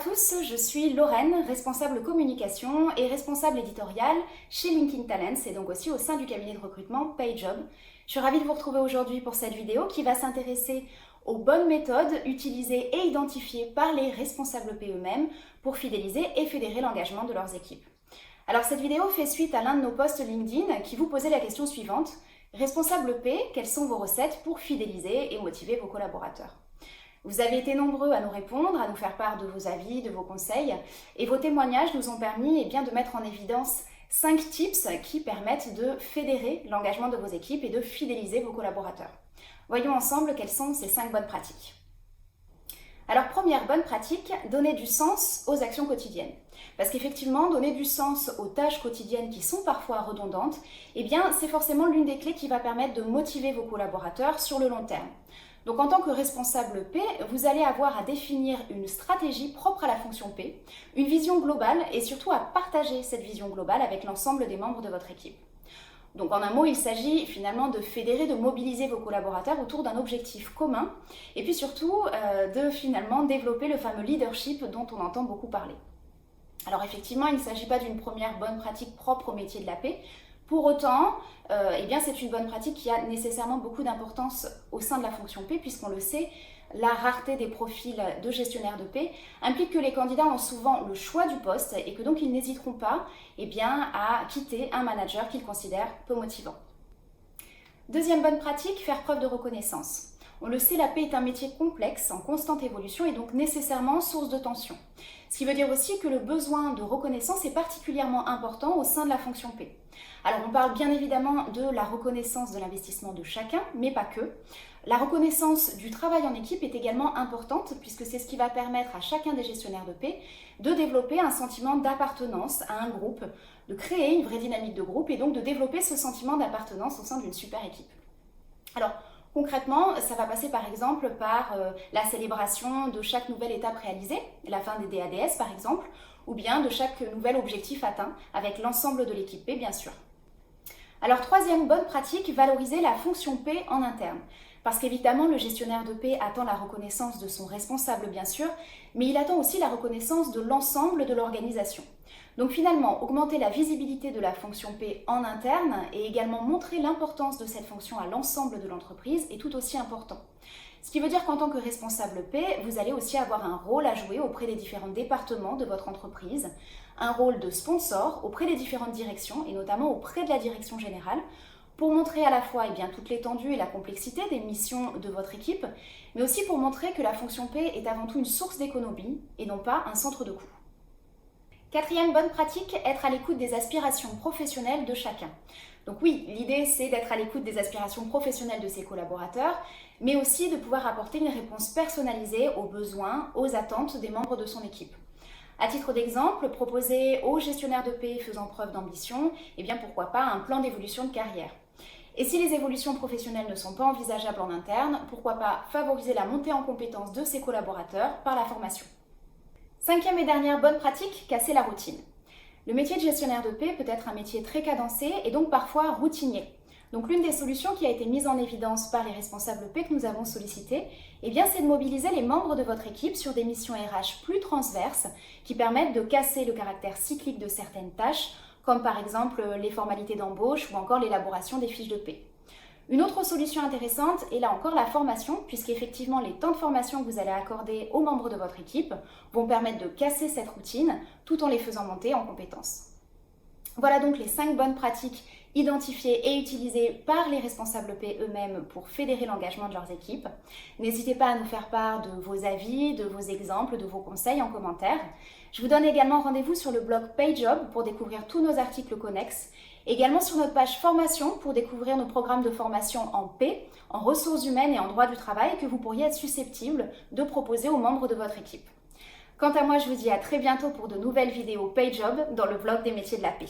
tous, je suis Lorraine, responsable communication et responsable éditoriale chez LinkedIn Talents et donc aussi au sein du cabinet de recrutement PageJob. Je suis ravie de vous retrouver aujourd'hui pour cette vidéo qui va s'intéresser aux bonnes méthodes utilisées et identifiées par les responsables P eux-mêmes pour fidéliser et fédérer l'engagement de leurs équipes. Alors cette vidéo fait suite à l'un de nos posts LinkedIn qui vous posait la question suivante. Responsable P, quelles sont vos recettes pour fidéliser et motiver vos collaborateurs ? Vous avez été nombreux à nous répondre, à nous faire part de vos avis, de vos conseils, et vos témoignages nous ont permis de mettre en évidence 5 tips qui permettent de fédérer l'engagement de vos équipes et de fidéliser vos collaborateurs. Voyons ensemble quelles sont ces 5 bonnes pratiques. Alors première bonne pratique, donner du sens aux actions quotidiennes. Parce qu'effectivement, donner du sens aux tâches quotidiennes qui sont parfois redondantes, c'est forcément l'une des clés qui va permettre de motiver vos collaborateurs sur le long terme. Donc en tant que responsable P, vous allez avoir à définir une stratégie propre à la fonction P, une vision globale et surtout à partager cette vision globale avec l'ensemble des membres de votre équipe. Donc en un mot, il s'agit finalement de fédérer, de mobiliser vos collaborateurs autour d'un objectif commun et puis surtout de finalement développer le fameux leadership dont on entend beaucoup parler. Alors effectivement, il ne s'agit pas d'une première bonne pratique propre au métier de la paix. Pour autant, c'est une bonne pratique qui a nécessairement beaucoup d'importance au sein de la fonction P, puisqu'on le sait, la rareté des profils de gestionnaires de paix implique que les candidats ont souvent le choix du poste et que donc ils n'hésiteront pas à quitter un manager qu'ils considèrent peu motivant. Deuxième bonne pratique, faire preuve de reconnaissance. On le sait, la paix est un métier complexe, en constante évolution et donc nécessairement source de tension. Ce qui veut dire aussi que le besoin de reconnaissance est particulièrement important au sein de la fonction P. Alors on parle bien évidemment de la reconnaissance de l'investissement de chacun, mais pas que. La reconnaissance du travail en équipe est également importante puisque c'est ce qui va permettre à chacun des gestionnaires de paix de développer un sentiment d'appartenance à un groupe, de créer une vraie dynamique de groupe et donc de développer ce sentiment d'appartenance au sein d'une super équipe. Alors, concrètement, ça va passer par exemple par la célébration de chaque nouvelle étape réalisée, la fin des DADS par exemple, ou bien de chaque nouvel objectif atteint avec l'ensemble de l'équipe P bien sûr. Alors troisième bonne pratique, valoriser la fonction P en interne. Parce qu'évidemment, le gestionnaire de paix attend la reconnaissance de son responsable, bien sûr, mais il attend aussi la reconnaissance de l'ensemble de l'organisation. Donc finalement, augmenter la visibilité de la fonction P en interne et également montrer l'importance de cette fonction à l'ensemble de l'entreprise est tout aussi important. Ce qui veut dire qu'en tant que responsable P, vous allez aussi avoir un rôle à jouer auprès des différents départements de votre entreprise, un rôle de sponsor auprès des différentes directions et notamment auprès de la direction générale, pour montrer à la fois toute l'étendue et la complexité des missions de votre équipe, mais aussi pour montrer que la fonction P est avant tout une source d'économie et non pas un centre de coût. Quatrième bonne pratique, être à l'écoute des aspirations professionnelles de chacun. Donc oui, l'idée c'est d'être à l'écoute des aspirations professionnelles de ses collaborateurs, mais aussi de pouvoir apporter une réponse personnalisée aux besoins, aux attentes des membres de son équipe. À titre d'exemple, proposer aux gestionnaires de paix faisant preuve d'ambition, pourquoi pas un plan d'évolution de carrière. Et si les évolutions professionnelles ne sont pas envisageables en interne, pourquoi pas favoriser la montée en compétences de ses collaborateurs par la formation. Cinquième et dernière bonne pratique, casser la routine. Le métier de gestionnaire de paix peut être un métier très cadencé et donc parfois routinier. Donc l'une des solutions qui a été mise en évidence par les responsables P que nous avons sollicités, c'est de mobiliser les membres de votre équipe sur des missions RH plus transverses qui permettent de casser le caractère cyclique de certaines tâches, comme par exemple les formalités d'embauche ou encore l'élaboration des fiches de paix. Une autre solution intéressante est là encore la formation, puisqu'effectivement les temps de formation que vous allez accorder aux membres de votre équipe vont permettre de casser cette routine tout en les faisant monter en compétences. Voilà donc les 5 bonnes pratiques identifiées et utilisées par les responsables P eux-mêmes pour fédérer l'engagement de leurs équipes. N'hésitez pas à nous faire part de vos avis, de vos exemples, de vos conseils en commentaire. Je vous donne également rendez-vous sur le blog PageJob pour découvrir tous nos articles connexes. Également sur notre page formation pour découvrir nos programmes de formation en P, en ressources humaines et en droit du travail que vous pourriez être susceptibles de proposer aux membres de votre équipe. Quant à moi, je vous dis à très bientôt pour de nouvelles vidéos PageJob dans le blog des métiers de la paix.